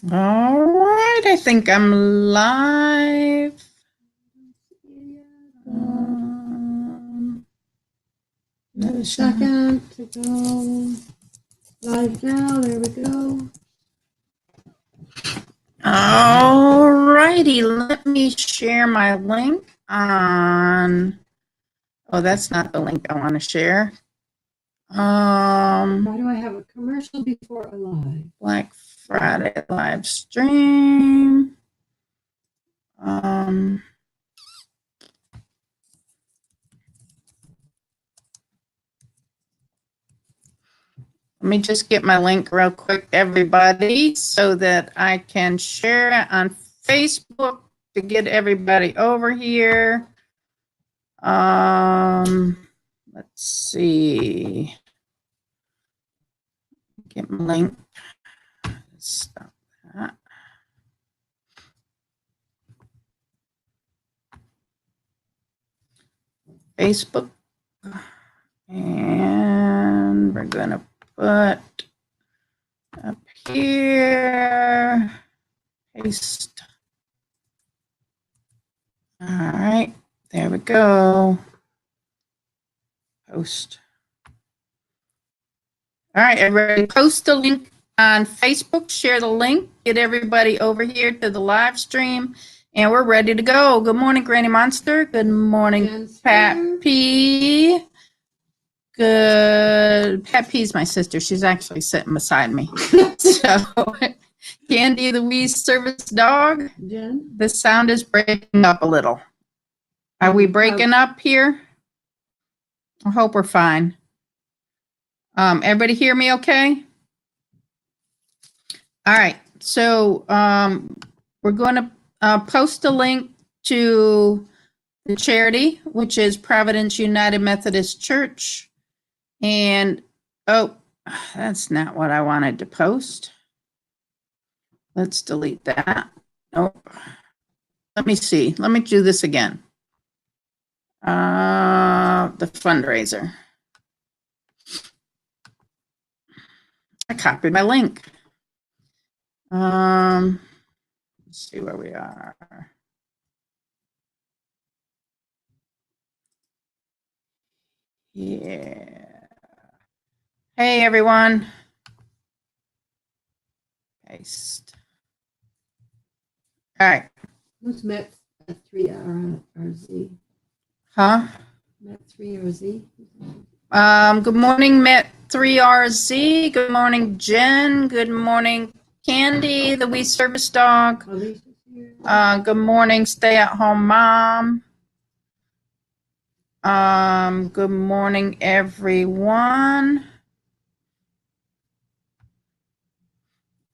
All right, I think I'm live. Another second to go live now. There we go. All righty, let me share my link on. Oh, that's not the link I want to share. Why do I have a commercial before a live? Black Friday live stream. Let me just get my link real quick, everybody, so that I can share it on Facebook to get everybody over here. Let's see. Get my link. Stop that. Facebook. And we're going to put up here. Paste. All right. There we go. Post. All right, everybody, post the link on Facebook, share the link, get everybody over here to the live stream, and we're ready to go. Good morning, Granny Monster. Good morning, Pat P. Good. Pat P's my sister. She's actually sitting beside me. So, Candy the wee service dog. Jen? The sound is breaking up a little. Are we breaking up here? I hope we're fine. Everybody hear me okay? All right. So we're going to post a link to the charity, which is Providence United Methodist Church. And, oh, that's not what I wanted to post. Let's delete that. Nope. Let me see. Let me do this again. The fundraiser. I copied my link. Let's see where we are. Yeah. Hey, everyone. Paste. All right. Who's Met 3RZ? Huh? Met 3RZ? Good morning, Met3RZ. Good morning, Jen. Good morning, Candy, the wee service dog. Alicia's here. Good morning, stay-at-home mom. Good morning, everyone.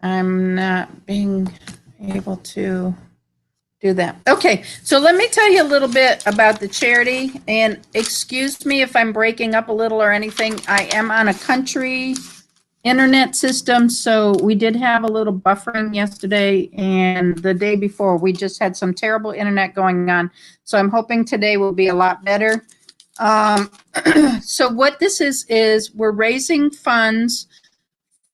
I'm not being able to do that. Okay, so let me tell you a little bit about the charity, and excuse me if I'm breaking up a little or anything. I am on a country internet system, so we did have a little buffering yesterday, and the day before we just had some terrible internet going on. So I'm hoping today will be a lot better. So what this is we're raising funds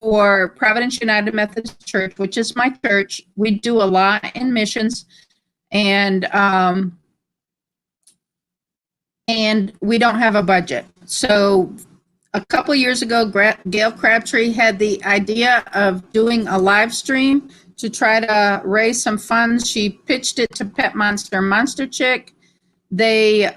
for Providence United Methodist Church, which is my church. We do a lot in missions, and we don't have a budget. So a couple years ago, Gail Crabtree had the idea of doing a live stream to try to raise some funds. She pitched it to Pet Monster, Monster Chick. They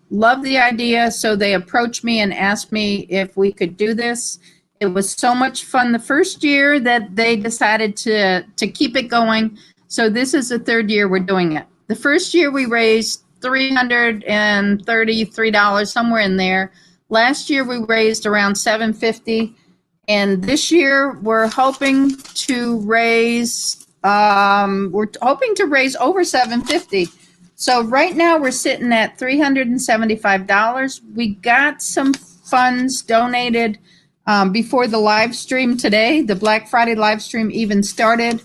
loved the idea, so they approached me and asked me if we could do this. It was so much fun the first year that they decided to keep it going. So this is the third year we're doing it. The first year we raised $333, somewhere in there. Last year we raised around $750, and this year we're hoping to raise over $750. So right now we're sitting at $375. We got some funds donated before the live stream today. The Black Friday live stream even started,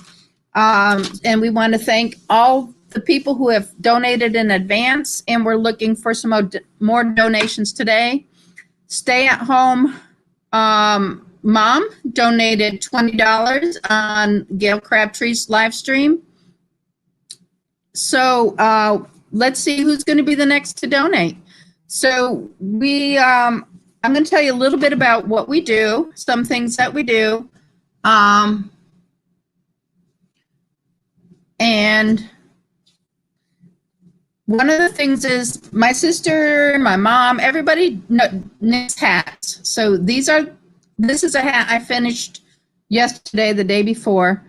and we want to thank all the people who have donated in advance, and we're looking for some more donations today. Stay at home mom donated $20 on Gail Crabtree's live stream. So let's see who's going to be the next to donate. So I'm going to tell you a little bit about what we do, some things that we do. And one of the things is my sister, my mom, everybody knits hats. So this is a hat I finished yesterday, the day before.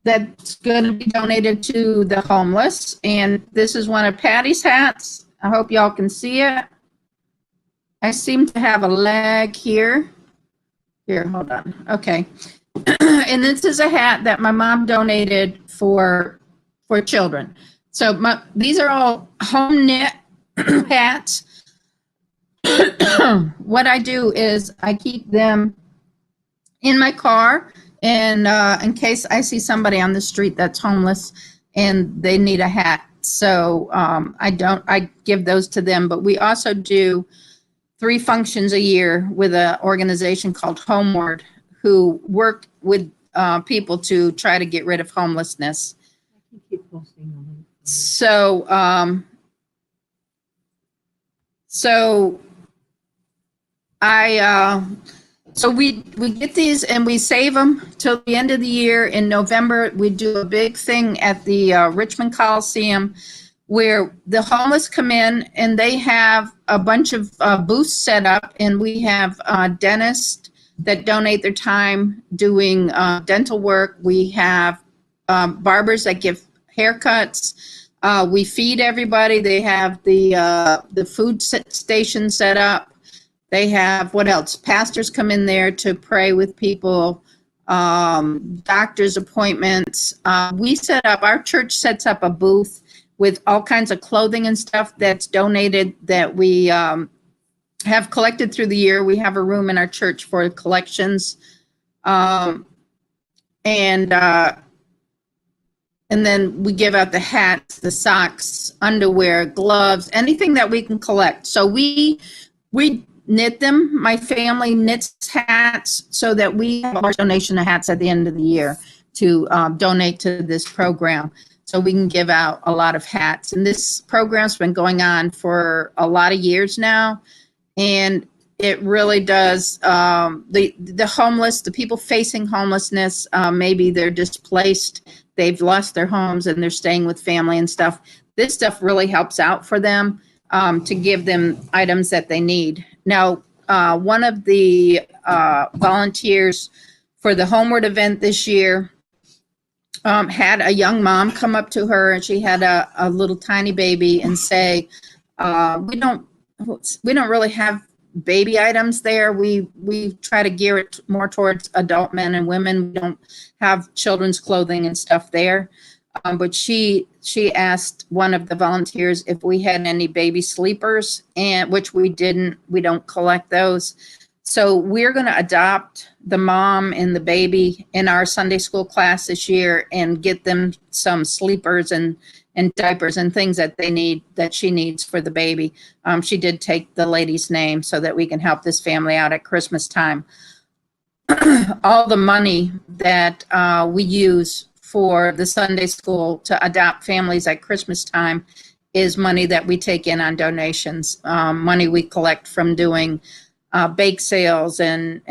That's going to be donated to the homeless. And this is one of Patty's hats. I hope y'all can see it. I seem to have a lag here. Here, hold on. Okay. And this is a hat that my mom donated for children. So these are all home knit hats. What I do is I keep them in my car, and in case I see somebody on the street that's homeless and they need a hat. So I give those to them. But we also do 3 functions a year with an organization called Homeward, who work with people to try to get rid of homelessness. I can keep posting on it. So we get these and we save them till the end of the year. In November, we do a big thing at the Richmond Coliseum where the homeless come in and they have a bunch of booths set up, and we have dentists that donate their time doing dental work. We have barbers that give haircuts. We feed everybody. They have the food station set up. They have, what else? Pastors come in there to pray with people, doctor's appointments. Our church sets up a booth with all kinds of clothing and stuff that's donated that we have collected through the year. We have a room in our church for collections. And then we give out the hats, the socks, underwear, gloves, anything that we can collect. So we knit them. My family knits hats so that we have a large donation of hats at the end of the year to donate to this program. So we can give out a lot of hats. And this program's been going on for a lot of years now. And it really does, the homeless, the people facing homelessness, maybe they're displaced, they've lost their homes and they're staying with family and stuff. This stuff really helps out for them to give them items that they need. Now, one of the volunteers for the Homeward event this year had a young mom come up to her, and she had a little tiny baby, and say, we don't really have baby items there. We try to gear it more towards adult men and women. We don't have children's clothing and stuff there. But she asked one of the volunteers if we had any baby sleepers, and which we didn't. We don't collect those. So we're going to adopt the mom and the baby in our Sunday school class this year and get them some sleepers and diapers and things that they need, that she needs for the baby. She did take the lady's name so that we can help this family out at Christmas time. All the money that we use for the Sunday school to adopt families at Christmas time is money that we take in on donations, money we collect from doing bake sales and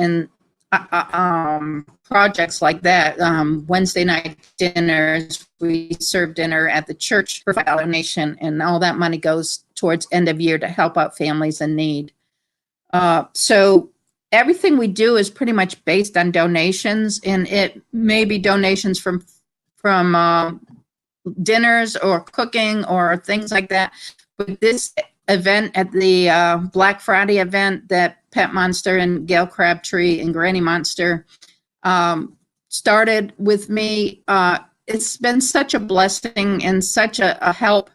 projects like that. Wednesday night dinners, we serve dinner at the church for $5 donation, and all that money goes towards end of year to help out families in need. So everything we do is pretty much based on donations, and it may be donations from dinners or cooking or things like that. But this event at the Black Friday event that Pet Monster and Gail Crabtree and Granny Monster started with me, it's been such a blessing and such a help.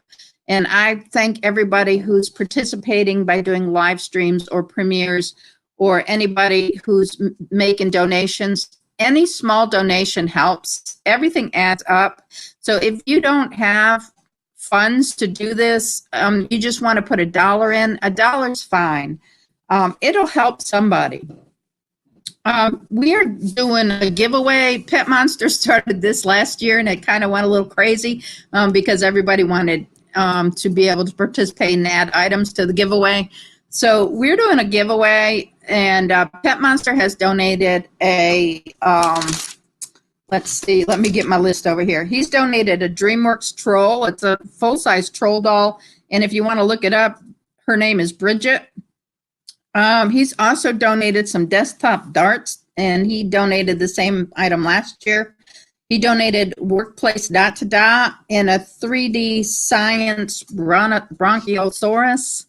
And I thank everybody who's participating by doing live streams or premieres, or anybody who's making donations. Any small donation helps. Everything adds up. So if you don't have funds to do this, you just want to put $1 in, $1's fine. It'll help somebody. We are doing a giveaway. Pet Monster started this last year, and it kind of went a little crazy because everybody wanted to be able to participate and add items to the giveaway. So we're doing a giveaway, and Pet Monster has donated a, let's see, let me get my list over here. He's donated a DreamWorks troll. It's a full-size troll doll, and if you want to look it up, her name is Bridget. He's also donated some desktop darts, and he donated the same item last year. He donated Workplace Dot to Dot and a 3D Science Bronchiosaurus.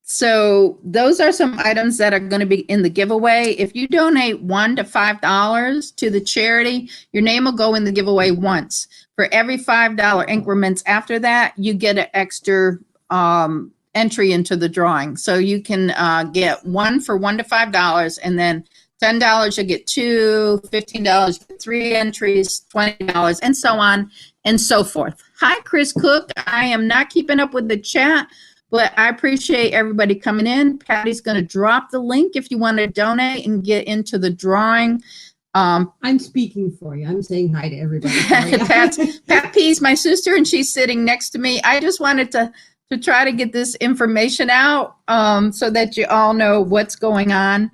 So those are some items that are going to be in the giveaway. If you donate $1 to $5 to the charity, your name will go in the giveaway once. For every $5 increments after that, you get an extra entry into the drawing. So you can get one for $1 to $5, and then $10 you'll get 2, $15 you get 3 entries, $20, and so on and so forth. Hi, Chris Cook. I am not keeping up with the chat, but I appreciate everybody coming in. Patty's going to drop the link if you want to donate and get into the drawing. I'm speaking for you. I'm saying hi to everybody. Pat P's my sister, and she's sitting next to me. I just wanted to try to get this information out so that you all know what's going on.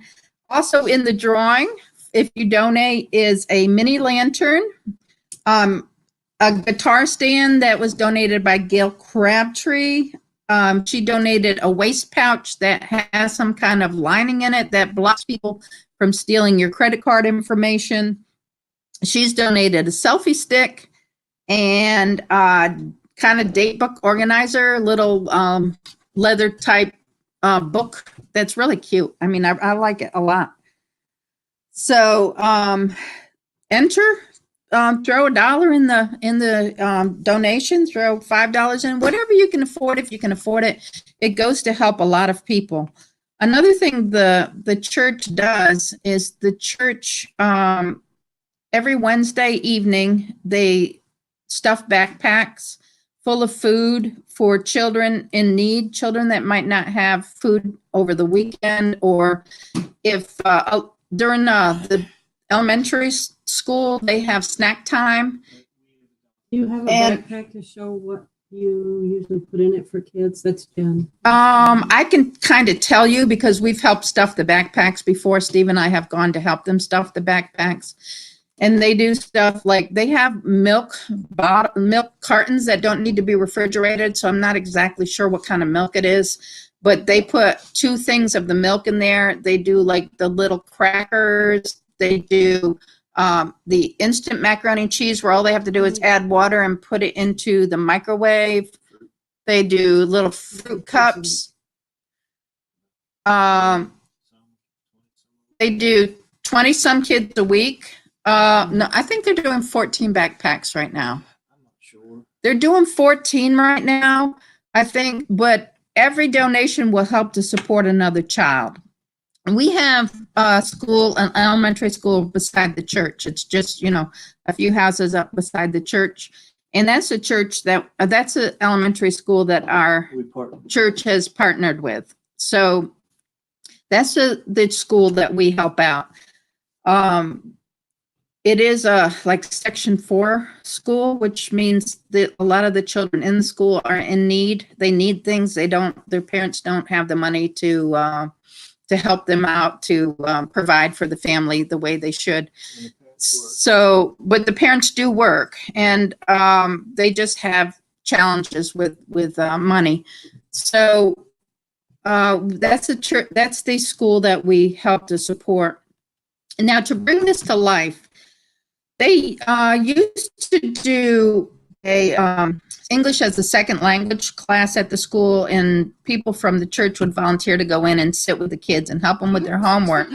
Also in the drawing, if you donate, is a mini lantern, a guitar stand that was donated by Gail Crabtree. She donated a waist pouch that has some kind of lining in it that blocks people from stealing your credit card information. She's donated a selfie stick and kind of date book organizer, little leather type book that's really cute. I mean, I like it a lot. So enter, throw $1 in the donation, throw $5 in, whatever you can afford. If you can afford it, it goes to help a lot of people. Another thing the church does is the church every Wednesday evening they stuff backpacks full of food for children in need, children that might not have food over the weekend, or if during the elementary school they have snack time. Do you have a backpack to show what you usually put in it for kids? That's Jen. I can kind of tell you because we've helped stuff the backpacks before. Steve and I have gone to help them stuff the backpacks. And they do stuff like they have milk cartons that don't need to be refrigerated. So I'm not exactly sure what kind of milk it is, but they put 2 things of the milk in there. They do like the little crackers. They do the instant macaroni and cheese where all they have to do is add water and put it into the microwave. They do little fruit cups. They do 20 some kids a week. No, I think they're doing 14 backpacks right now. I'm not sure. They're doing 14 right now, I think, but every donation will help to support another child. We have a school, an elementary school beside the church. It's just, a few houses up beside the church. And that's a church that's an elementary school that our church has partnered with. So that's the school that we help out. It is a like Section 4 school, which means that a lot of the children in the school are in need. They need things. Their parents don't have the money to help them out to provide for the family the way they should. So, but the parents do work, and they just have challenges with money. So that's the school that we help to support. And now to bring this to life, they used to do a English as a second language class at the school, and people from the church would volunteer to go in and sit with the kids and help them with their homework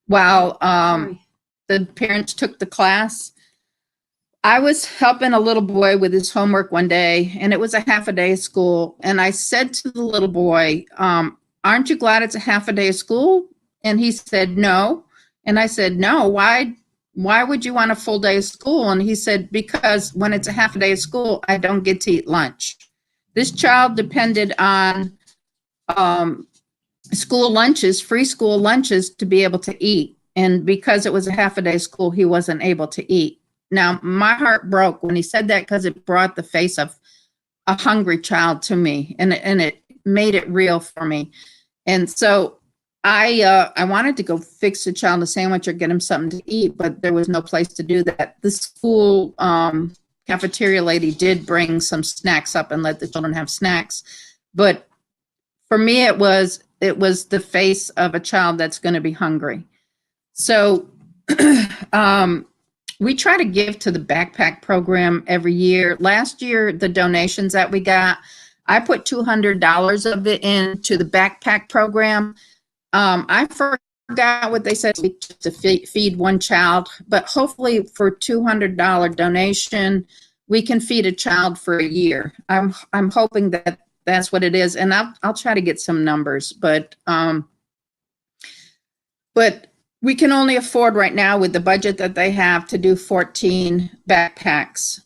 while the parents took the class. I was helping a little boy with his homework one day, and it was a half a day of school. And I said to the little boy, aren't you glad it's a half a day of school? And he said, no. And I said, no, why would you want a full day of school? And he said, because when it's a half a day of school, I don't get to eat lunch. This child depended on school lunches, free school lunches to be able to eat. And because it was a half a day school, he wasn't able to eat. Now, my heart broke when he said that because it brought the face of a hungry child to me, and it made it real for me. And so I wanted to go fix the child a sandwich or get him something to eat, but there was no place to do that. The school cafeteria lady did bring some snacks up and let the children have snacks, but for me it was the face of a child that's going to be hungry. So we try to give to the backpack program every year. Last year, the donations that we got, I put $200 of it into the backpack program. I forgot what they said to feed one child, but hopefully for $200 donation, we can feed a child for a year. I'm hoping that that's what it is, and I'll try to get some numbers, but we can only afford right now with the budget that they have to do 14 backpacks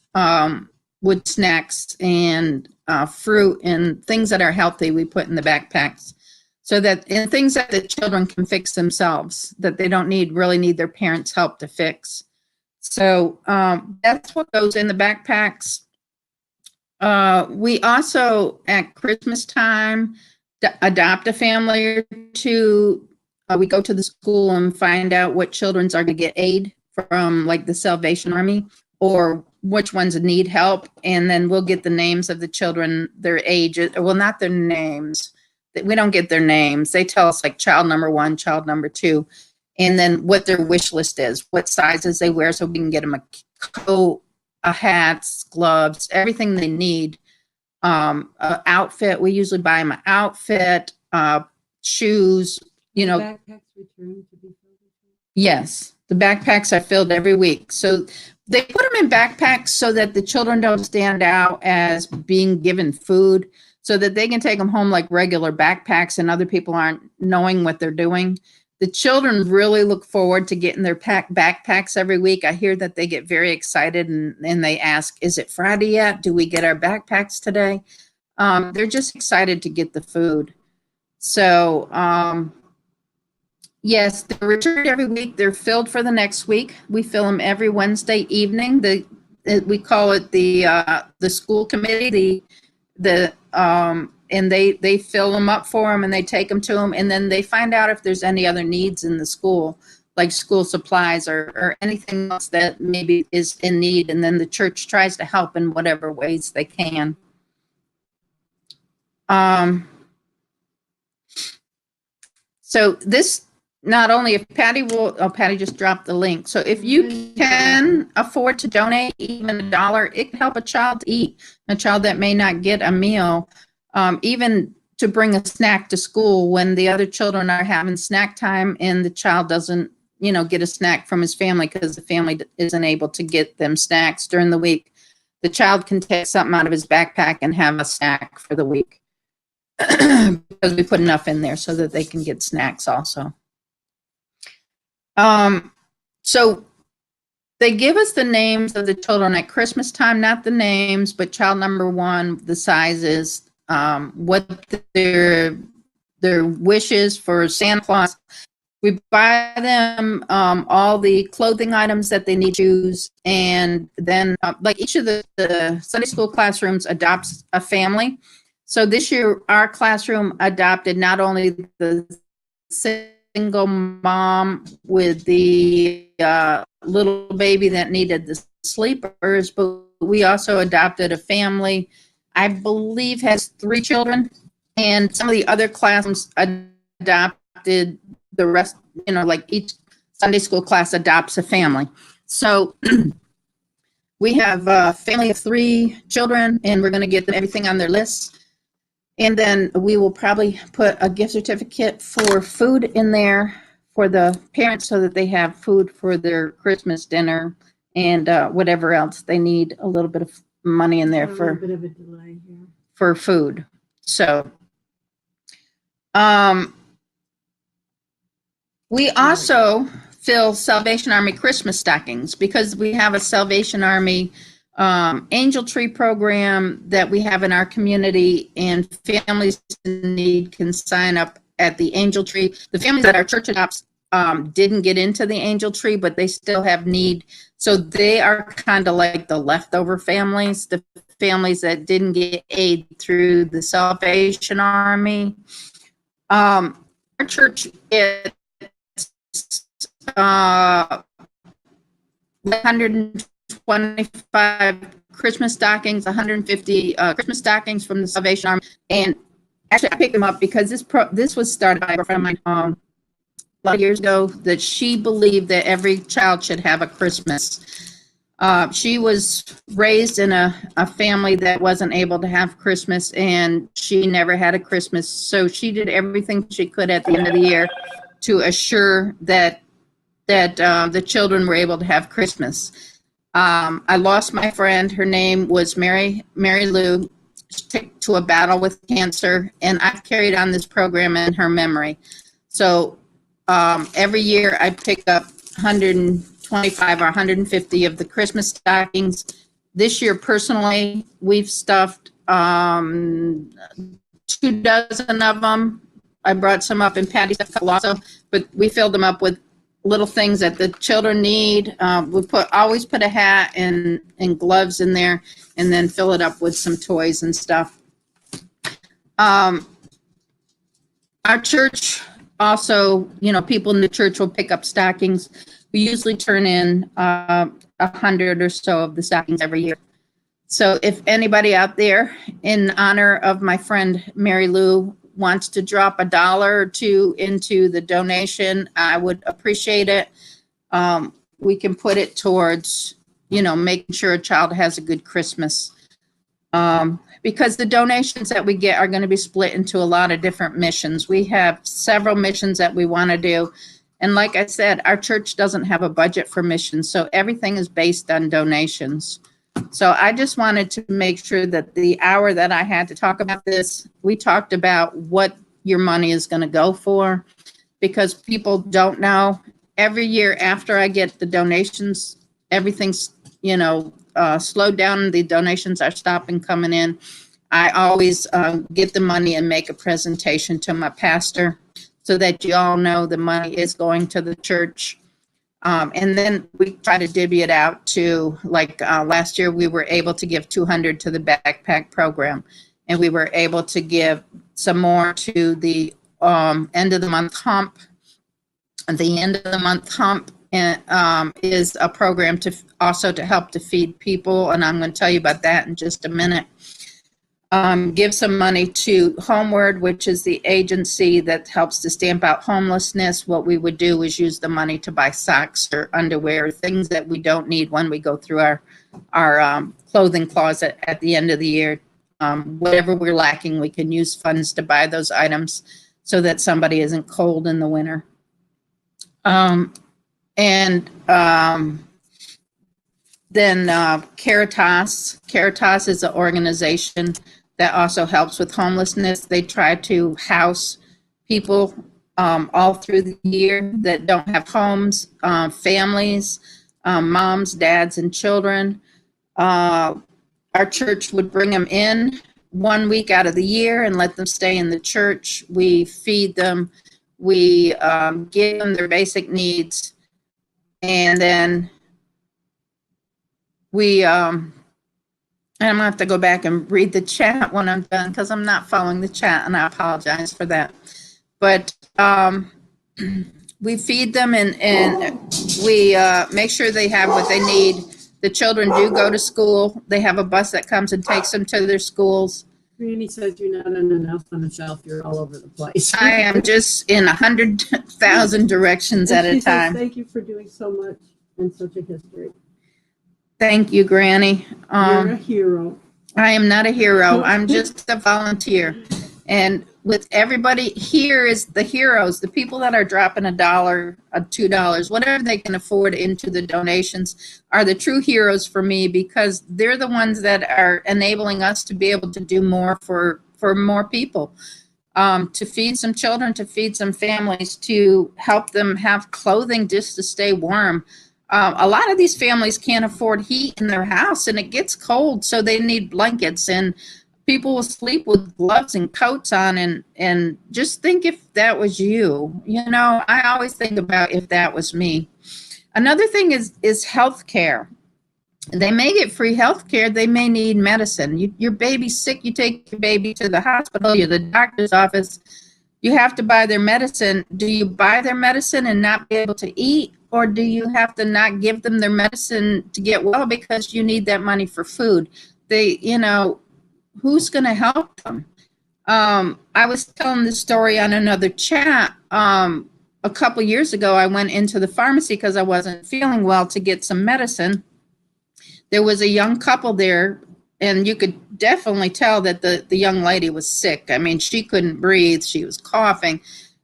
with snacks and fruit and things that are healthy we put in the backpacks, so that and things that the children can fix themselves, that they don't really need their parents' help to fix. So that's what goes in the backpacks. We also, at Christmas time, adopt a family or two. We go to the school and find out what children's are going to get aid from, like the Salvation Army, or which ones need help. And then we'll get the names of the children, their ages, well, not their names. We don't get their names. They tell us like child number 1, child number 2, and then what their wish list is, what sizes they wear, so we can get them a coat, a hats, gloves, everything they need. Outfit, we usually buy them an outfit, shoes, you know. Backpacks return to be filled? Yes, the backpacks are filled every week. So they put them in backpacks so that the children don't stand out as being given food, so that they can take them home like regular backpacks and other people aren't knowing what they're doing. The children really look forward to getting their backpacks every week. I hear that they get very excited and they ask, is it Friday yet? Do we get our backpacks today? They're just excited to get the food. So, yes, they're returned every week. They're filled for the next week. We fill them every Wednesday evening. We call it the school committee. And they fill them up for them and they take them to them, and then they find out if there's any other needs in the school, like school supplies or anything else that maybe is in need, and then the church tries to help in whatever ways they can. So this, not only if Patty just dropped the link. So if you can afford to donate even $1, it can help a child to eat, a child that may not get a meal, even to bring a snack to school when the other children are having snack time and the child doesn't, get a snack from his family because the family isn't able to get them snacks during the week. The child can take something out of his backpack and have a snack for the week because we put enough in there so that they can get snacks also. So they give us the names of the children at Christmas time, not the names, but child number 1, the sizes, what their wishes for Santa Claus. We buy them all the clothing items that they need to use, and then like each of the Sunday school classrooms adopts a family. So this year our classroom adopted not only the single mom with the little baby that needed the sleepers, but we also adopted a family, I believe has 3 children, and some of the other classrooms adopted the rest, like each Sunday school class adopts a family. So we have a family of 3 children, and we're going to get them everything on their list. And then we will probably put a gift certificate for food in there for the parents so that they have food for their Christmas dinner and whatever else they need, a little bit of money in there for a bit of a delay here for food. So we also fill Salvation Army Christmas stockings because we have a Salvation Army angel tree program that we have in our community, and families in need can sign up at the Angel Tree. The families that our church adopts didn't get into the Angel Tree, but they still have need. So they are kind of like the leftover families, the families that didn't get aid through the Salvation Army. Our church is 125 Christmas stockings, 150 Christmas stockings from the Salvation Army. And actually, I picked them up because this was started by a friend of mine a lot of years ago, that she believed that every child should have a Christmas. She was raised in a family that wasn't able to have Christmas, and she never had a Christmas. So she did everything she could at the end of the year to assure that the children were able to have Christmas. I lost my friend. Her name was Mary Lou. She took to a battle with cancer, and I've carried on this program in her memory. So every year I pick up 125 or 150 of the Christmas stockings. This year, personally, we've stuffed 2 dozen of them. I brought some up in Patty's also, but we filled them up with little things that the children need. We always put a hat and gloves in there, and then fill it up with some toys and stuff. Our church also, people in the church will pick up stockings. We usually turn in 100 or so of the stockings every year. So if anybody out there, in honor of my friend Mary Lou, wants to drop $1 or $2 into the donation, I would appreciate it. We can put it towards, making sure a child has a good Christmas. Because the donations that we get are going to be split into a lot of different missions. We have several missions that we want to do. And like I said, our church doesn't have a budget for missions, so everything is based on donations. So I just wanted to make sure that the hour that I had to talk about this, we talked about what your money is going to go for, because people don't know. Every year after I get the donations, everything's, slowed down. The donations are stopping coming in. I always get the money and make a presentation to my pastor so that you all know the money is going to the church. And then we try to divvy it out to, last year we were able to give 200 to the backpack program, and we were able to give some more to the end of the month hump. The end of the month hump is a program to help to feed people, and I'm going to tell you about that in just a minute. Give some money to Homeward, which is the agency that helps to stamp out homelessness. What we would do is use the money to buy socks or underwear, things that we don't need when we go through our clothing closet at the end of the year. Whatever we're lacking, we can use funds to buy those items so that somebody isn't cold in the winter. Then Caritas. Caritas is an organization that also helps with homelessness. They try to house people all through the year that don't have homes, families, moms, dads, and children. Our church would bring them in 1 week out of the year and let them stay in the church. We feed them. We give them their basic needs. And then I'm going to have to go back and read the chat when I'm done, because I'm not following the chat, and I apologize for that. But we feed them, and we make sure they have what they need. The children do go to school. They have a bus that comes and takes them to their schools. Randy says you're not in enough on the shelf. You're all over the place. I am just in 100,000 directions at a time. Thank you for doing so much in such a history. Thank you, Granny. You're a hero. I am not a hero. I'm just a volunteer. And with everybody here is the heroes, the people that are dropping $1, $2, whatever they can afford into the donations are the true heroes for me, because they're the ones that are enabling us to be able to do more for more people, to feed some children, to feed some families, to help them have clothing just to stay warm. A lot of these families can't afford heat in their house, and it gets cold, so they need blankets. And people will sleep with gloves and coats on, and just think if that was you. I always think about if that was me. Another thing is health care. They may get free health care. They may need medicine. Your baby's sick. You take your baby to the hospital, you're the doctor's office. You have to buy their medicine. Do you buy their medicine and not be able to eat? Or do you have to not give them their medicine to get well because you need that money for food? Who's going to help them? I was telling this story on another chat. A couple years ago, I went into the pharmacy because I wasn't feeling well to get some medicine. There was a young couple there, and you could definitely tell that the young lady was sick. I mean, she couldn't breathe. She was coughing.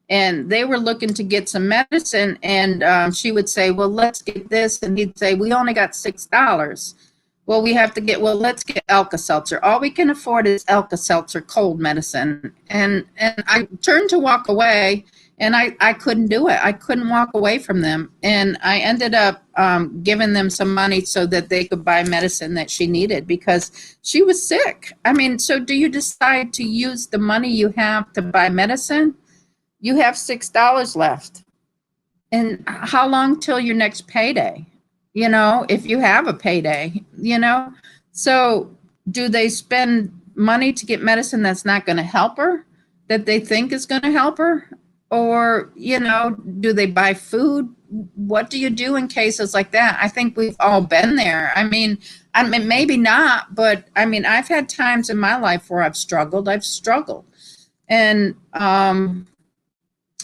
And they were looking to get some medicine, and she would say, well, let's get this. And he'd say, we only got $6. Well, let's get Alka-Seltzer. All we can afford is Alka-Seltzer cold medicine. And I turned to walk away, and I couldn't do it. I couldn't walk away from them. And I ended up giving them some money so that they could buy medicine that she needed because she was sick. I mean, so do you decide to use the money you have to buy medicine? You have $6 left. And how long till your next payday? If you have a payday, So do they spend money to get medicine that's not going to help her, that they think is going to help her? Or, do they buy food? What do you do in cases like that? I think we've all been there. I mean, maybe not, but I mean, I've had times in my life where I've struggled. And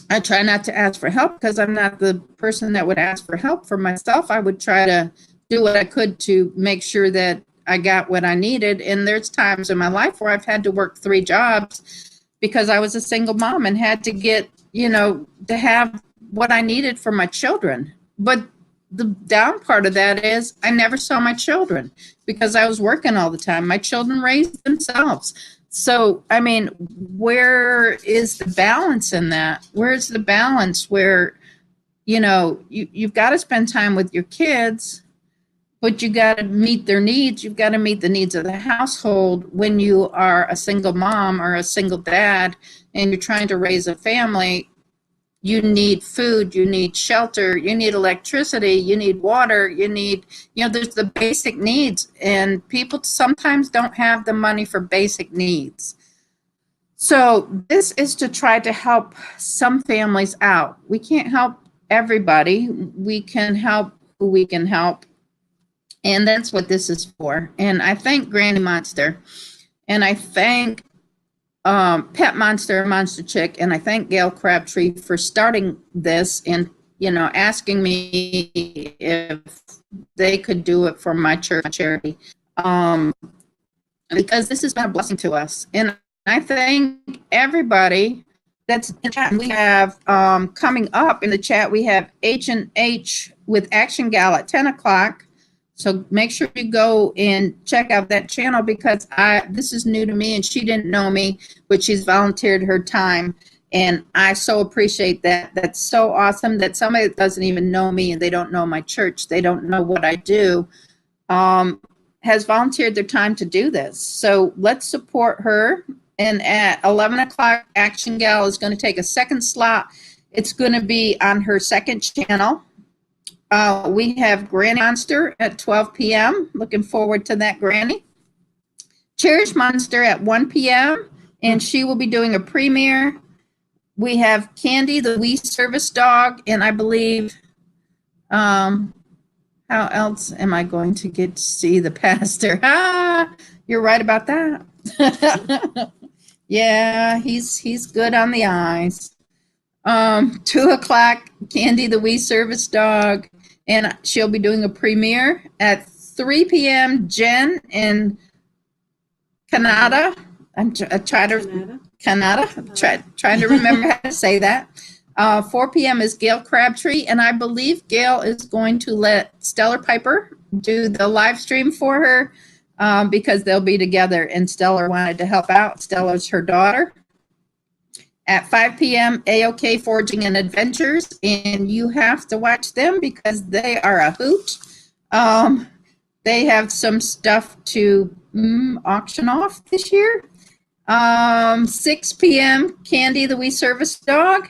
I try not to ask for help because I'm not the person that would ask for help for myself. I would try to do what I could to make sure that I got what I needed. And there's times in my life where I've had to work 3 jobs because I was a single mom and had to get, to have what I needed for my children. But the down part of that is I never saw my children because I was working all the time. My children raised themselves. So, I mean, where is the balance in that? Where's the balance where, you've got to spend time with your kids, but you got to meet their needs. You've got to meet the needs of the household when you are a single mom or a single dad and you're trying to raise a family. You need food, you need shelter, you need electricity, you need water, you need, there's the basic needs, and people sometimes don't have the money for basic needs. So this is to try to help some families out. We can't help everybody. We can help who we can help. And that's what this is for. And I thank Granny Monster, and I thank Pet Monster, Monster Chick, and I thank Gail Crabtree for starting this and, asking me if they could do it for my church charity, because this has been a blessing to us. And I thank everybody that's in the chat. We have coming up in the chat, we have H&H with Action Gal at 10 o'clock. So make sure you go and check out that channel because this is new to me and she didn't know me, but she's volunteered her time. And I so appreciate that. That's so awesome that somebody that doesn't even know me and they don't know my church, they don't know what I do, has volunteered their time to do this. So let's support her. And at 11 o'clock, Action Gal is going to take a second slot. It's going to be on her second channel. We have Granny Monster at 12 p.m. Looking forward to that, Granny. Cherish Monster at 1 p.m. and she will be doing a premiere. We have Candy, the wee service dog, and I believe, how else am I going to get to see the pastor? You're right about that. Yeah, he's good on the eyes. 2 o'clock, Candy, the wee service dog, and she'll be doing a premiere. At 3 p.m., Jen in Canada. I'm trying to remember how to say that. 4 p.m. is Gail Crabtree, and I believe Gail is going to let Stellar Piper do the live stream for her because they'll be together, and Stellar wanted to help out. Stellar's her daughter. At 5 p.m., AOK Foraging and Adventures, and you have to watch them because they are a hoot. they have some stuff to auction off this year. 6 p.m. Candy the We Service Dog.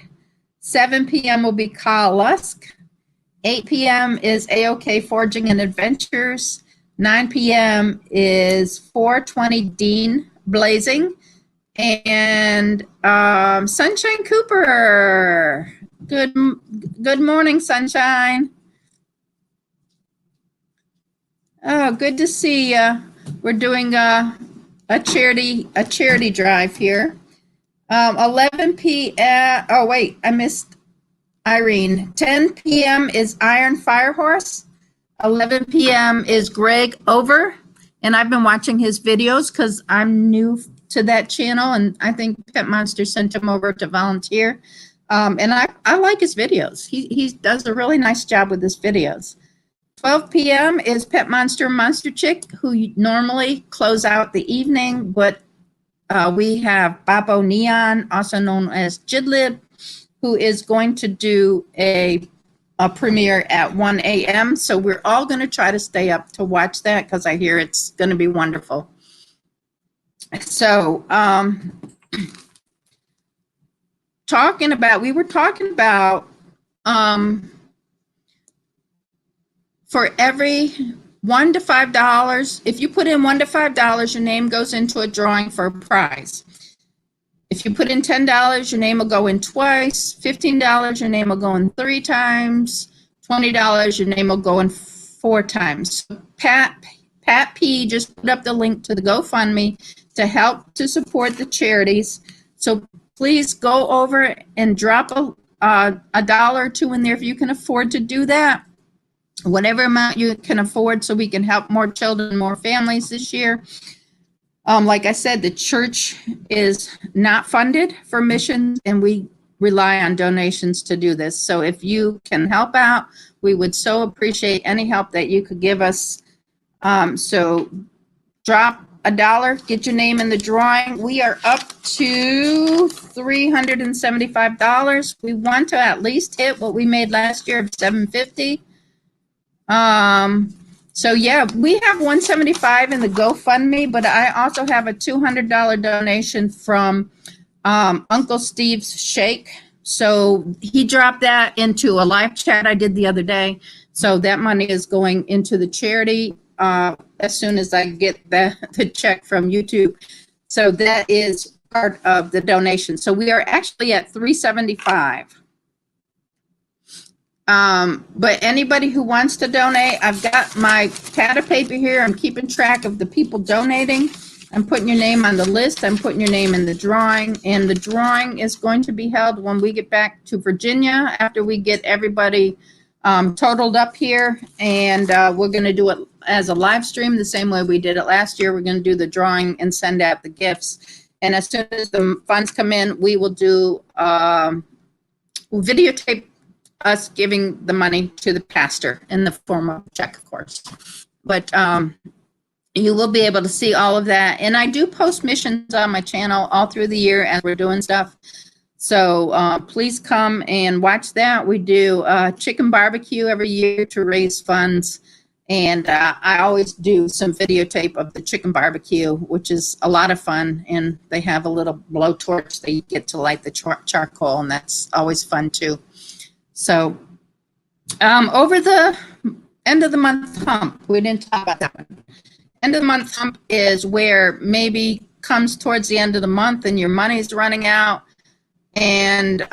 7 p.m. will be Kyle Lusk. 8 p.m. is AOK Forging and Adventures. 9 p.m. is 420 Dean Blazing. And Sunshine Cooper. Good morning, Sunshine. Oh, good to see you. We're doing a charity drive here. 11 p.m. Oh wait, I missed Irene. 10 p.m. is Iron Firehorse. 11 p.m. is Greg Over, and I've been watching his videos because I'm new to that channel, and I think Pet Monster sent him over to volunteer. And I like his videos. He does a really nice job with his videos. 12 p.m. is Pet Monster Monster Chick, who normally close out the evening, but we have Babo Neon, also known as Jidlib, who is going to do a premiere at 1 a.m. So we're all going to try to stay up to watch that because I hear it's going to be wonderful. So we were talking about for every $1 to $5, if you put in $1 to $5, your name goes into a drawing for a prize. If you put in $10, your name will go in twice. $15, your name will go in 3 times. $20, your name will go in 4 times. So Pat P just put up the link to the GoFundMe to help to support the charities. So please go over and drop a dollar or two in there if you can afford to do that. Whatever amount you can afford, so we can help more children, more families this year. Like I said, the church is not funded for missions, and we rely on donations to do this. So if you can help out, we would so appreciate any help that you could give us. So drop a dollar, get your name in the drawing. We are up to $375. We want to at least hit what we made last year of $750. So yeah, we have $175 in the GoFundMe, but I also have a $200 donation from Uncle Steve's Shake. So he dropped that into a live chat I did the other day. So that money is going into the charity as soon as I get the check from YouTube. So that is part of the donation. So we are actually at $375. But anybody who wants to donate, I've got my pad of paper here. I'm keeping track of the people donating. I'm putting your name on the list. I'm putting your name in the drawing. And the drawing is going to be held when we get back to Virginia after we get everybody totaled up here. And we're going to do it as a live stream the same way we did it last year. We're going to do the drawing and send out the gifts. And as soon as the funds come in, we will do videotape us giving the money to the pastor in the form of a check, of course. But you will be able to see all of that. And I do post missions on my channel all through the year as we're doing stuff. So please come and watch that. We do chicken barbecue every year to raise funds. And I always do some videotape of the chicken barbecue, which is a lot of fun. And they have a little blowtorch that you get to light the charcoal, and that's always fun too. So over the end of the month hump, we didn't talk about that one. End of the month hump is where maybe comes towards the end of the month and your money's running out. And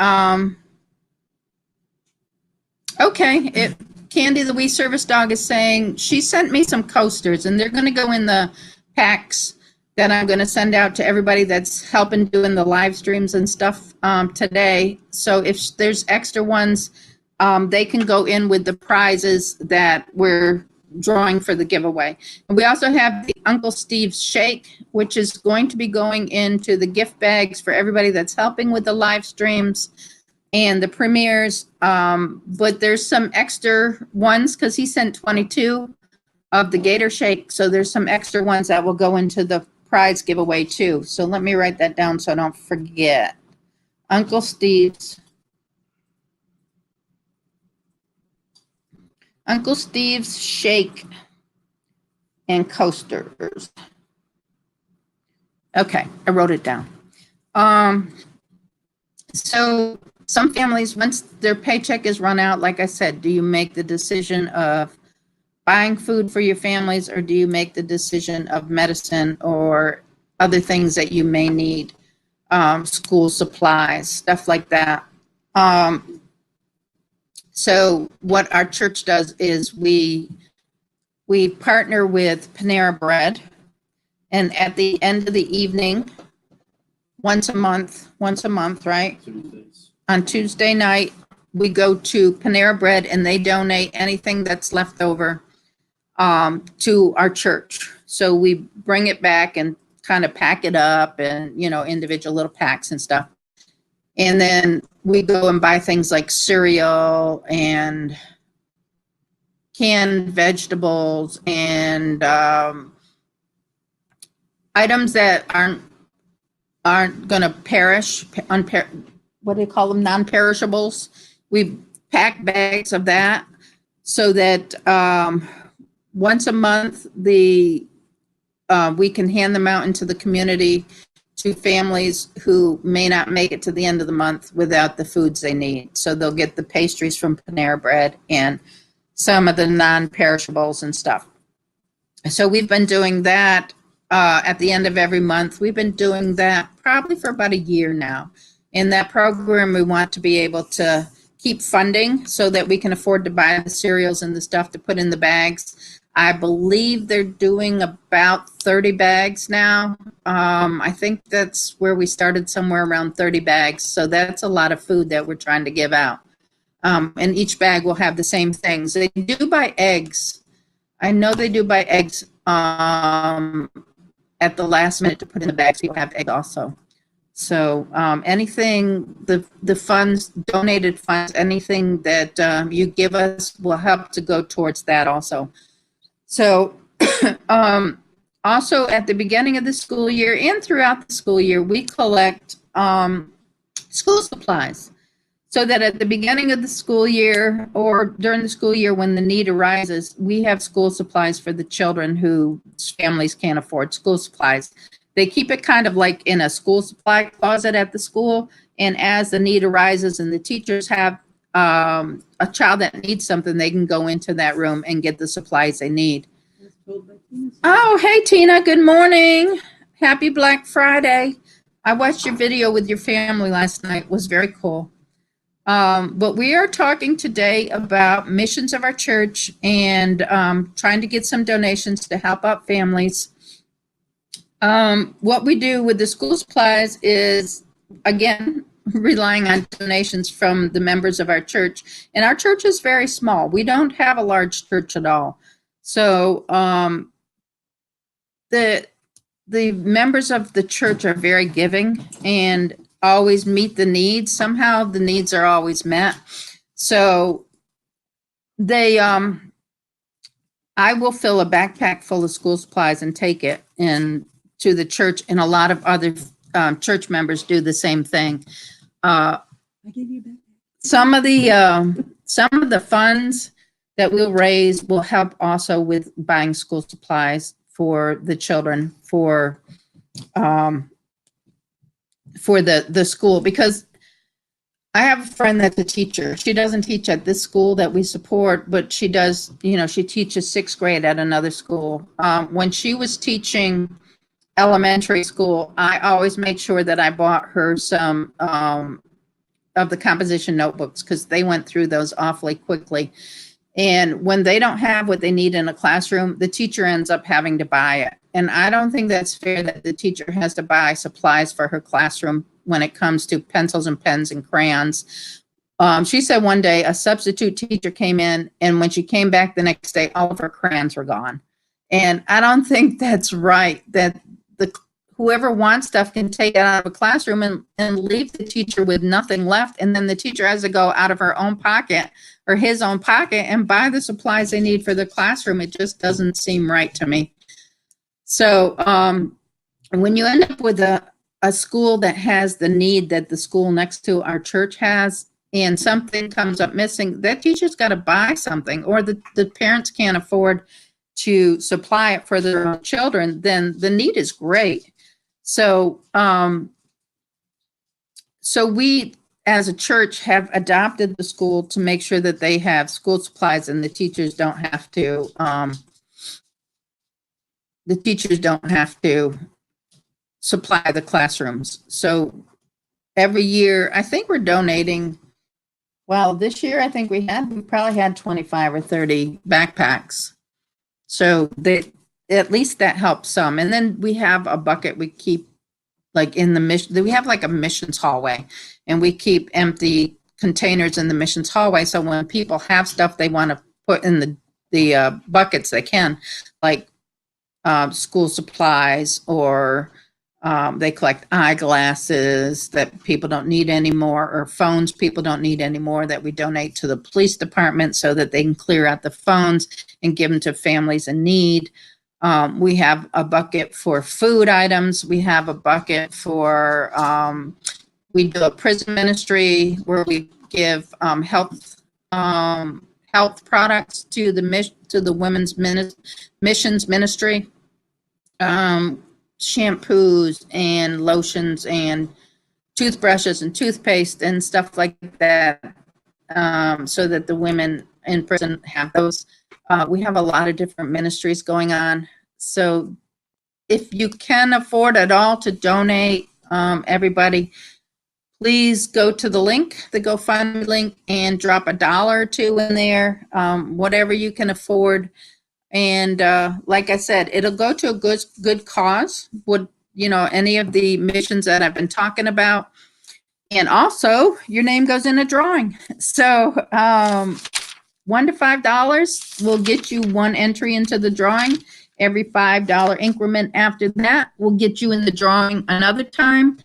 Candy the We Service Dog is saying she sent me some coasters, and they're going to go in the packs that I'm going to send out to everybody that's helping doing the live streams and stuff today. So if there's extra ones, they can go in with the prizes that we're drawing for the giveaway. And we also have the Uncle Steve's Shake, which is going to be going into the gift bags for everybody that's helping with the live streams and the premieres. But there's some extra ones because he sent 22 of the Gator Shake. So there's some extra ones that will go into the prize giveaway too. So let me write that down so I don't forget. Uncle Steve's Shake and coasters. Okay, I wrote it down. So some families, once their paycheck is run out, like I said, do you make the decision of buying food for your families, or do you make the decision of medicine or other things that you may need, school supplies, stuff like that? So what our church does is we partner with Panera Bread, and at the end of the evening, once a month, right? Tuesdays. On Tuesday night, we go to Panera Bread and they donate anything that's left over to our church. So we bring it back and kind of pack it up and, individual little packs and stuff. And then we go and buy things like cereal and canned vegetables and items that aren't going to perish, what do you call them, non-perishables. We pack bags of that so that once a month we can hand them out into the community to families who may not make it to the end of the month without the foods they need. So they'll get the pastries from Panera Bread and some of the non-perishables and stuff. So we've been doing that at the end of every month. We've been doing that probably for about a year now. In that program, we want to be able to keep funding so that we can afford to buy the cereals and the stuff to put in the bags. I believe they're doing about 30 bags now. I think that's where we started, somewhere around 30 bags. So that's a lot of food that we're trying to give out. And each bag will have the same things. They do buy eggs. I know they do buy eggs at the last minute to put in the bags. People have eggs also. So anything, the funds, donated funds, anything that you give us will help to go towards that also. So also at the beginning of the school year and throughout the school year, we collect school supplies. So that at the beginning of the school year or during the school year when the need arises, we have school supplies for the children whose families can't afford school supplies. They keep it kind of like in a school supply closet at the school. And as the need arises and the teachers have a child that needs something, they can go into that room and get the supplies they need. Oh, hey, Tina. Good morning. Happy Black Friday. I watched your video with your family last night. It was very cool. But we are talking today about missions of our church and trying to get some donations to help out families. What we do with the school supplies is, again, relying on donations from the members of our church. And our church is very small. We don't have a large church at all. So the members of the church are very giving and always meet the needs. Somehow the needs are always met. So they, I will fill a backpack full of school supplies and take it in to the church, and a lot of other church members do the same thing. I give you back. Some of the funds that we'll raise will help also with buying school supplies for the children for the school, because I have a friend that's a teacher. She doesn't teach at this school that we support, but she does, she teaches 6th grade at another school. When she was teaching elementary school, I always made sure that I bought her some of the composition notebooks because they went through those awfully quickly. And when they don't have what they need in a classroom, the teacher ends up having to buy it. And I don't think that's fair that the teacher has to buy supplies for her classroom when it comes to pencils and pens and crayons. She said one day a substitute teacher came in, and when she came back the next day, all of her crayons were gone. And I don't think that's right, that whoever wants stuff can take it out of a classroom and leave the teacher with nothing left. And then the teacher has to go out of her own pocket or his own pocket and buy the supplies they need for the classroom. It just doesn't seem right to me. So when you end up with a school that has the need that the school next to our church has, and something comes up missing, that teacher's got to buy something, or the parents can't afford to supply it for their own children, then the need is great. So, so we as a church have adopted the school to make sure that they have school supplies and the teachers don't have to, supply the classrooms. So every year, I think we're donating, well, this year I think we probably had 25 or 30 backpacks. So that at least that helps some. And then we have a bucket we keep like in the mission. We have like a missions hallway, and we keep empty containers in the missions hallway. So when people have stuff they want to put in the buckets, they can, like school supplies, or they collect eyeglasses that people don't need anymore, or phones people don't need anymore that we donate to the police department so that they can clear out the phones and give them to families in need. We have a bucket for food items. We have a bucket for, we do a prison ministry where we give health products to the women's missions ministry. Shampoos and lotions and toothbrushes and toothpaste and stuff like that, so that the women in prison have those. We have a lot of different ministries going on. So if you can afford at all to donate, everybody, please go to the link, the GoFundMe link, and drop $1 or $2 in there, whatever you can afford. And like I said, it'll go to a good cause, would, you know, any of the missions that I've been talking about. And also your name goes in a drawing. So $1 to $5 will get you one entry into the drawing. Every $5 increment after that will get you in the drawing another time.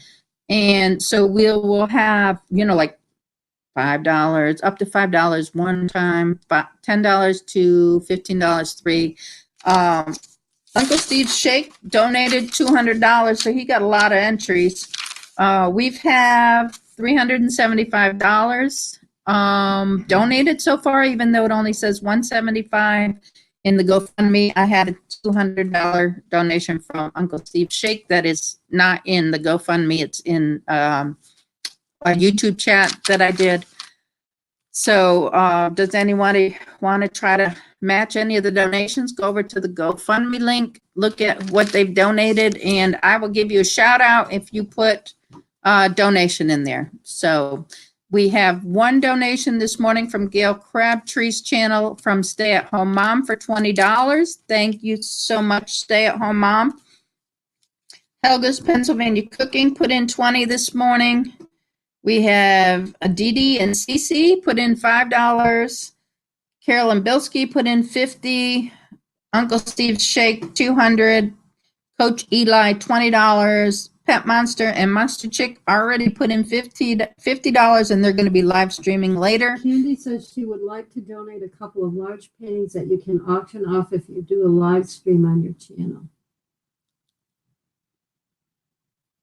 And so we'll have, you know, like $5, up to $5 one time, $10 to $15 three. Uncle Steve's Shake donated $200, so he got a lot of entries. We've have $375 donated so far, even though it only says $175 in the GoFundMe. I had a $200 donation from Uncle Steve's Shake that is not in the GoFundMe. It's in a YouTube chat that I did. So does anybody want to try to match any of the donations? Go over to the GoFundMe link, look at what they've donated, and I will give you a shout out if you put a donation in there. So we have one donation this morning from Gail Crabtree's channel from Stay at Home Mom for $20. Thank you so much, Stay at Home Mom. Helga's Pennsylvania Cooking put in $20 this morning. We have Aditi and Cece put in $5. Carolyn Bilski put in $50. Uncle Steve's Shake $200. Coach Eli $20. Pet Monster and Monster Chick already put in $50, and they're going to be live streaming later. Candy says she would like to donate a couple of large paintings that you can auction off if you do a live stream on your channel.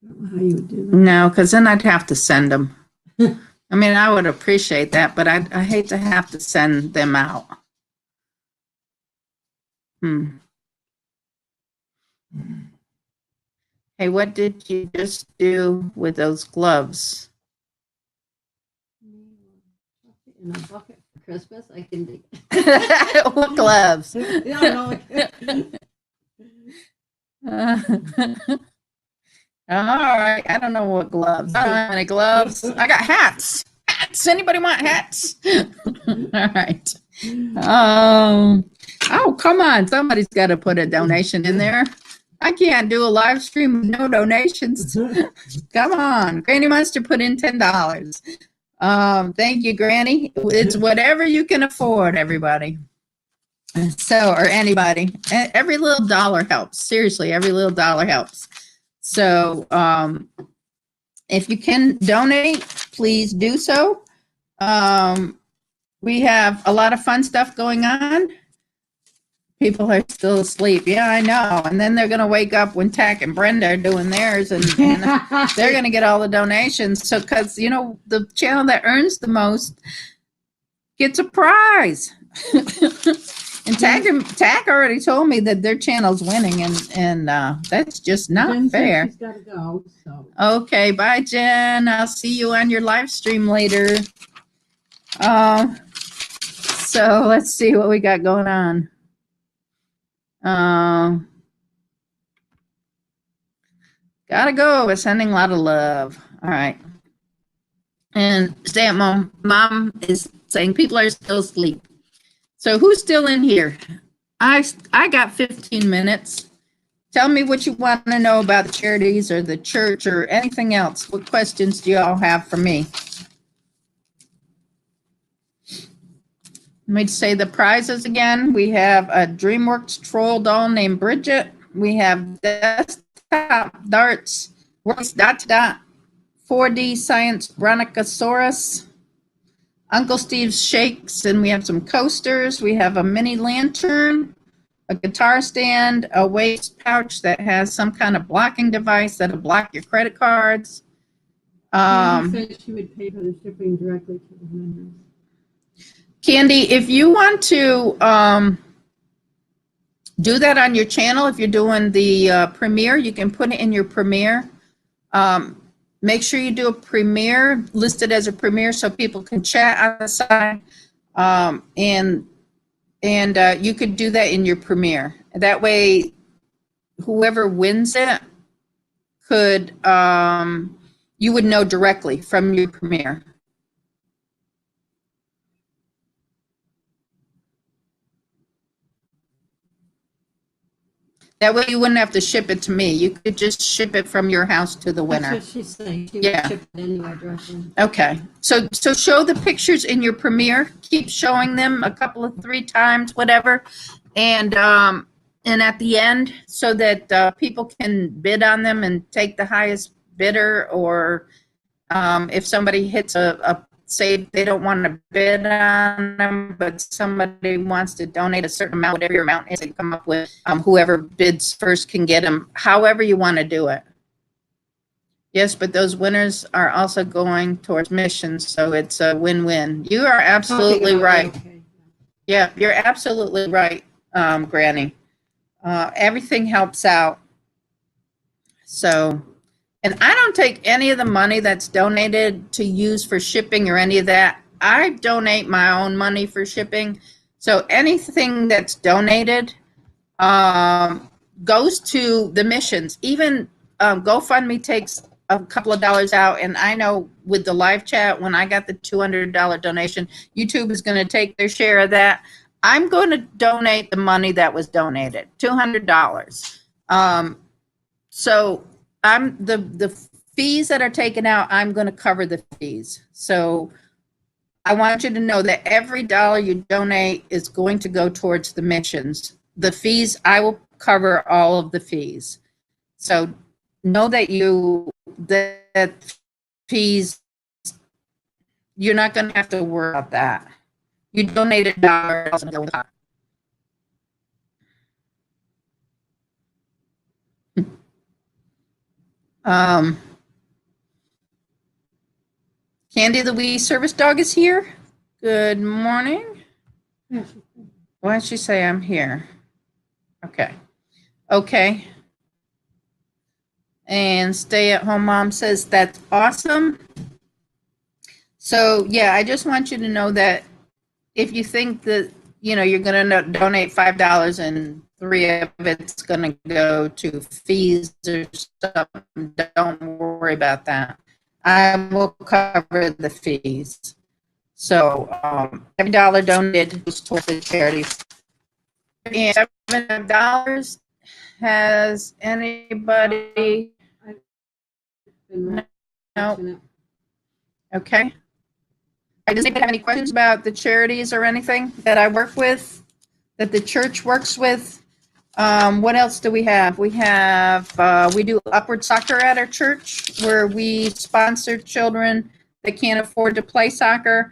I don't know how you would do that. No, because then I'd have to send them. I mean, I would appreciate that, but I hate to have to send them out. Hey, what did you just do with those gloves? In a bucket for Christmas, I can do. What gloves? No. All right. I don't know what gloves. I don't have any gloves. I got hats. Hats. Anybody want hats? All right. Oh, come on. Somebody's got to put a donation in there. I can't do a live stream with no donations. Come on. Granny Monster put in $10. Thank you, Granny. It's whatever you can afford, everybody. So, or anybody. Every little dollar helps. Seriously, every little dollar helps. So if you can donate, please do so. We have a lot of fun stuff going on. People are still asleep. Yeah, I know. And then they're going to wake up when Tack and Brenda are doing theirs, and they're going to get all the donations. So, because, you know, the channel that earns the most gets a prize. And TAG already told me that their channel's winning, and that's just not Jen said fair. she's got to go, so. Okay, bye, Jen. I'll see you on your live stream later. So let's see what we got going on. Gotta go. We're sending a lot of love. All right. And stay at mom is saying people are still asleep. So who's still in here? I got 15 minutes. Tell me what you want to know about the charities or the church or anything else. What questions do you all have for me? Let me say the prizes again. We have a DreamWorks troll doll named Bridget. We have desktop darts, works dot to dot, 4D science Brontosaurus, Uncle Steve's shakes, and we have some coasters. We have a mini lantern, a guitar stand, a waist pouch that has some kind of blocking device that'll block your credit cards. Candy said she would pay for the shipping directly to the vendors. Candy, if you want to do that on your channel, if you're doing the premiere, you can put it in your premiere. Make sure you do a premiere, list it as a premiere so people can chat on the side. And you could do that in your premiere. That way, whoever wins it could, you would know directly from your premiere. That way you wouldn't have to ship it to me. You could just ship it from your house to the winner. That's what she's saying. She Yeah. would ship it anyway directly. Okay, so show the pictures in your premiere. Keep showing them a couple of 3 times, whatever, and at the end, so that people can bid on them and take the highest bidder. Or if somebody hits say they don't want to bid on them, but somebody wants to donate a certain amount, whatever your amount is, and come up with whoever bids first can get them. However you want to do it. Yes, but those winners are also going towards missions, so it's a win-win. You are absolutely right. Okay. Yeah, you're absolutely right, Granny. Everything helps out. So, and I don't take any of the money that's donated to use for shipping or any of that. I donate my own money for shipping. So anything that's donated goes to the missions. Even GoFundMe takes a couple of dollars out, and I know with the live chat, when I got the $200 donation, YouTube is going to take their share of that. I'm going to donate the money that was donated, $200. So I'm the fees that are taken out, I'm going to cover the fees. So I want you to know that every dollar you donate is going to go towards the missions. The fees, I will cover all of the fees. So know that that fees, you're not going to have to worry about that. You donated $1. Candy the wee service dog is here. Good morning. Why don't you say I'm here? Okay. Okay. And stay at home mom says that's awesome. So yeah, I just want you to know that if you think that, you're going to donate $5 and $3 of it's going to go to fees or something, don't worry about that. I will cover the fees. So every dollar donated goes towards the charities. And $7, has anybody? No. Okay. Does anybody have any questions about the charities or anything that I work with, that the church works with? What else do we have? We do Upward Soccer at our church, where we sponsor children that can't afford to play soccer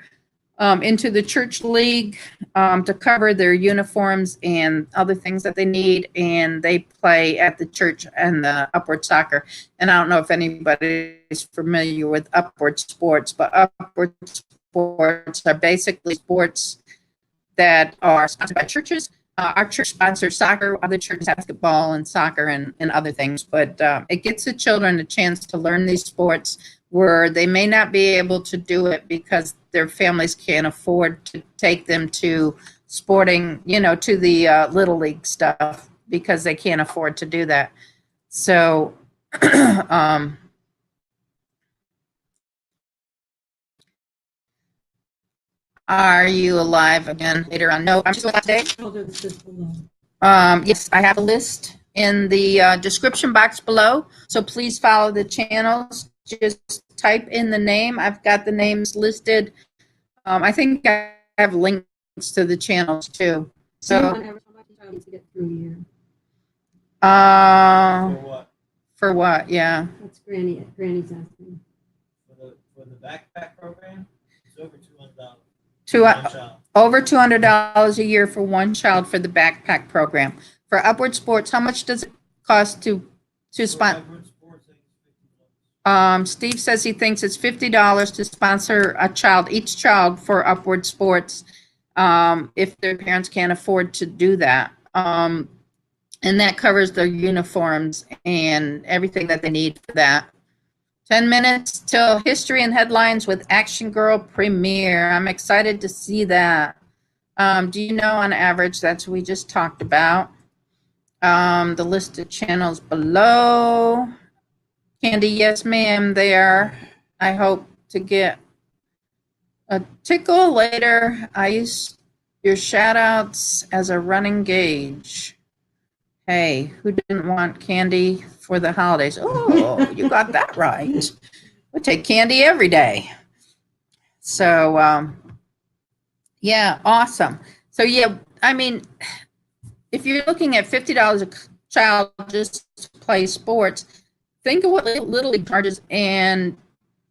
into the church league to cover their uniforms and other things that they need, and they play at the church and the Upward Soccer. And I don't know if anybody is familiar with Upward Sports, but Upward Sports are basically sports that are sponsored by churches, our church sponsors soccer, other churches basketball and soccer and other things, but it gets the children a chance to learn these sports where they may not be able to do it because their families can't afford to take them to sporting, to the Little League stuff because they can't afford to do that. So, are you alive again later on? No, I'm just going today. Yes, I have a list in the description box below. So please follow the channels. Just type in the name. I've got the names listed. I think I have links to the channels too. So, for what? Yeah. That's Granny's asking. For the backpack program, it's over $200. Over $200 a year for one child for the backpack program. For Upward Sports, how much does it cost to sponsor? Steve says he thinks it's $50 to sponsor each child for Upward Sports, if their parents can't afford to do that. And that covers their uniforms and everything that they need for that. 10 minutes till history and headlines with Action Girl premiere. I'm excited to see that. Do you know on average, that's what we just talked about. The list of channels below. Candy, yes ma'am, there. I hope to get a tickle later. I use your shout outs as a running gauge. Hey, who didn't want candy for the holidays? Oh, you got that right. We take candy every day. So, yeah, awesome. So, yeah, I mean, if you're looking at $50 a child just to play sports, think of what Little League charges, and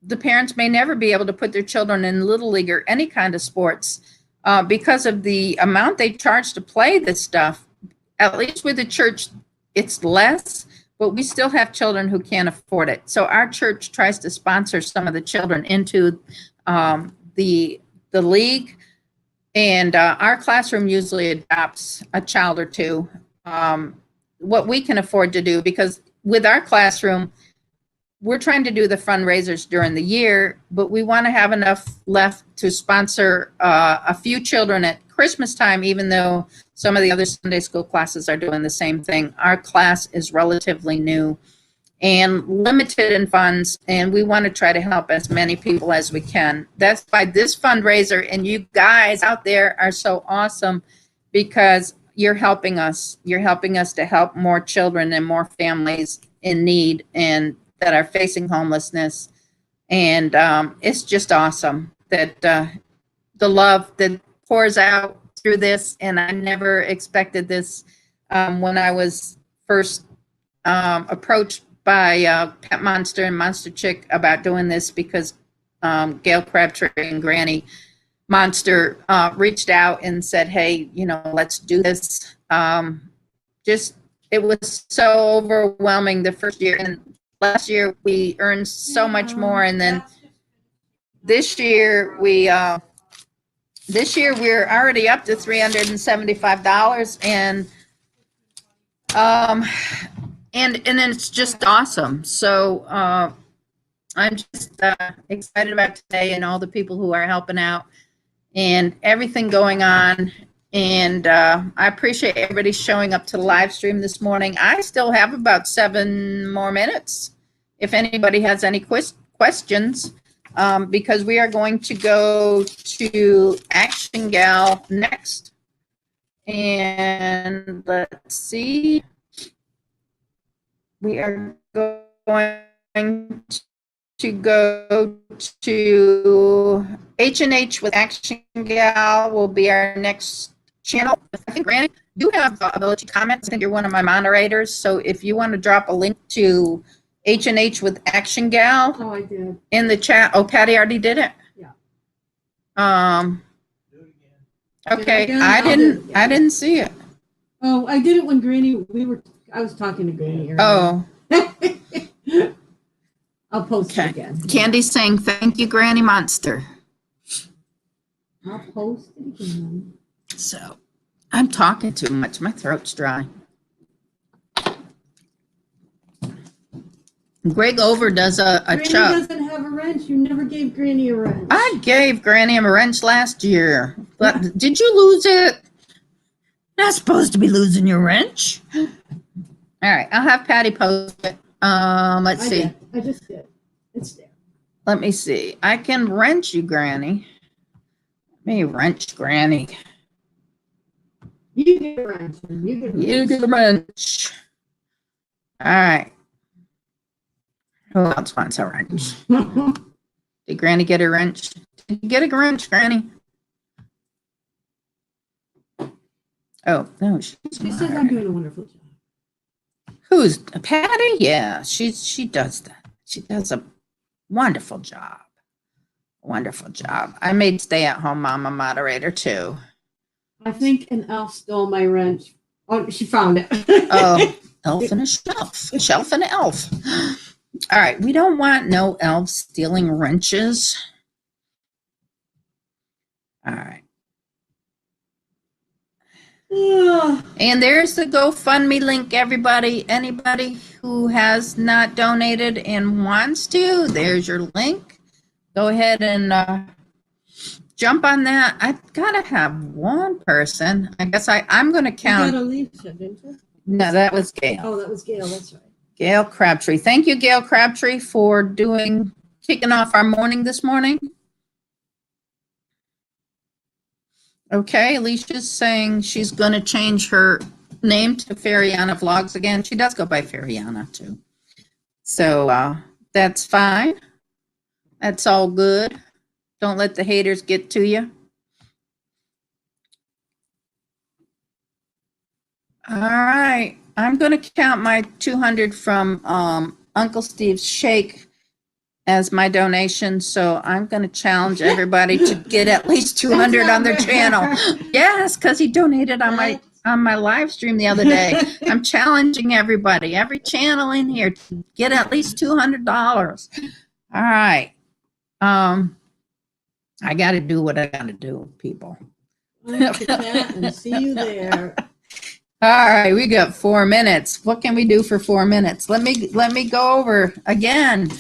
the parents may never be able to put their children in Little League or any kind of sports because of the amount they charge to play this stuff. At least with the church, it's less, but we still have children who can't afford it. So our church tries to sponsor some of the children into the league, and our classroom usually adopts a child or two. What we can afford to do, because with our classroom, we're trying to do the fundraisers during the year, but we want to have enough left to sponsor a few children at Christmas time, even though some of the other Sunday school classes are doing the same thing. Our class is relatively new and limited in funds, and we want to try to help as many people as we can. That's why this fundraiser, and you guys out there are so awesome, because you're helping us. You're helping us to help more children and more families in need and that are facing homelessness. And it's just awesome that the love that pours out through this. And I never expected this when I was first approached by Pet Monster and Monster Chick about doing this, because Gail Crabtree and Granny Monster reached out and said, hey, let's do this. It was so overwhelming the first year, and last year we earned so much more, and then this year we're already up to $375, and it's just awesome. So I'm just excited about today and all the people who are helping out and everything going on. And I appreciate everybody showing up to the live stream this morning. I still have about 7 more minutes if anybody has any questions, because we are going to go to Action Gal next. And let's see. We are going to go to H&H with Action Gal will be our next channel. I think, Granny, you have the ability to comment. I think you're one of my moderators. So if you want to drop a link to H&H with Action Gal. Oh, I did. In the chat. Oh, Patty already did it? Yeah. Do it again. Okay. Again? I didn't see it. Oh, I did it when Granny, I was talking to Granny earlier. Oh. I'll post Okay. it again. Candy's saying, thank you, Granny Monster. I'll post it again. So I'm talking too much. My throat's dry. Greg Over does a Granny chuck. doesn't have a wrench. You never gave Granny a wrench. I gave Granny a wrench last year, but did you lose it? Not supposed to be losing your wrench. All right, I'll have Patty post it. Let's see. I just did. It's there. Let me see. I can wrench you, Granny. Let me wrench Granny. You get a wrench. You get a wrench. You get a wrench. All right. Who else wants a wrench? Did Granny get a wrench? Did you get a wrench, Granny? Oh, no. She says I'm doing a wonderful job. Who's Patty? Yeah, she does that. She does a wonderful job. Wonderful job. I made stay-at-home mama moderator too. I think an elf stole my wrench. Oh, she found it. Oh, elf and a shelf. A shelf and an elf. All right, we don't want no elves stealing wrenches. All right. And there's the GoFundMe link, everybody. Anybody who has not donated and wants to, there's your link. Go ahead and jump on that. I've got to have one person. I guess I'm going to count. You got Alicia, didn't you? No, that was Gail. Oh, that was Gail. That's right. Gail Crabtree. Thank you, Gail Crabtree, for kicking off our morning this morning. Okay, Alicia's saying she's going to change her name to Fariana Vlogs again. She does go by Fariana too. So that's fine. That's all good. Don't let the haters get to you. All right. I'm going to count my 200 from Uncle Steve's Shake as my donation. So I'm going to challenge everybody to get at least 200 on their channel. Yes, because he donated on my live stream the other day. I'm challenging everybody, every channel in here, to get at least $200. All right. I got to do what I got to do, people. Look at that and see you there. All right, we got 4 minutes. What can we do for 4 minutes? Let me go over again.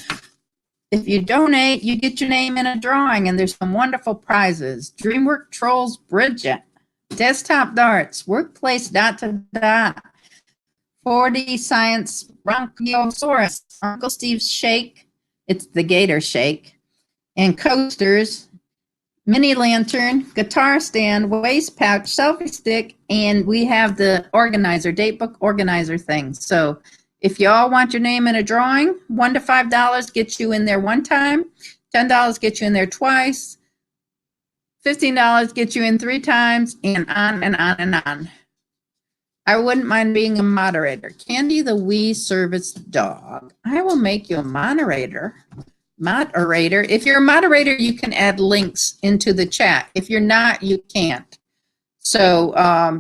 If you donate, you get your name in a drawing, and there's some wonderful prizes. DreamWorks Trolls Bridget, Desktop Darts, Workplace ... 4D Science Bronchiosaurus, Uncle Steve's Shake, it's the Gator Shake, and coasters, mini lantern, guitar stand, waist pouch, selfie stick, and we have the organizer, date book organizer thing. So if you all want your name in a drawing, $1 to $5 gets you in there one time, $10 gets you in there twice, $15 gets you in 3 times, and on and on and on. I wouldn't mind being a moderator. Candy the Wee Service Dog. I will make you a moderator. If you're a moderator, you can add links into the chat. If you're not, you can't. So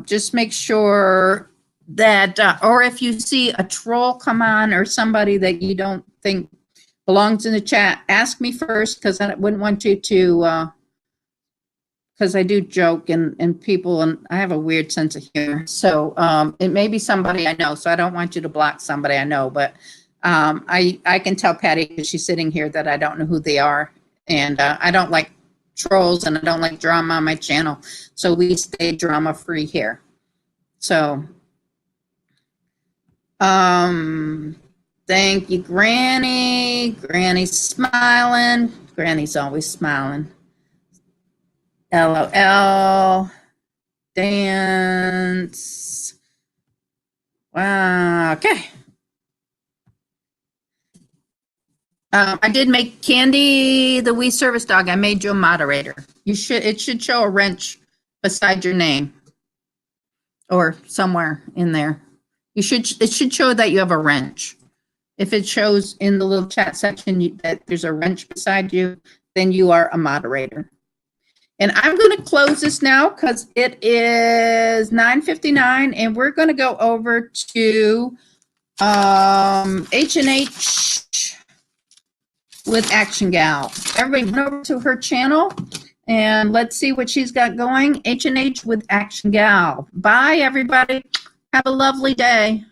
just make sure that, or if you see a troll come on or somebody that you don't think belongs in the chat, ask me first, because I wouldn't want you to, because I do joke and people, and I have a weird sense of humor. So it may be somebody I know, so I don't want you to block somebody I know, but I can tell Patty, because she's sitting here, that I don't know who they are, and I don't like trolls and I don't like drama on my channel, so we stay drama free here. So thank you, Granny. Granny's smiling. Granny's always smiling. LOL. Dance. Wow. Okay. I did make Candy the Wee Service Dog. I made you a moderator. It should show a wrench beside your name or somewhere in there. It should show that you have a wrench. If it shows in the little chat section that there's a wrench beside you, then you are a moderator. And I'm going to close this now because it is 9:59, and we're going to go over to H&H with Action Gal. Everybody went over to her channel And let's see what she's got going. H&H with Action Gal. Bye, everybody. Have a lovely day.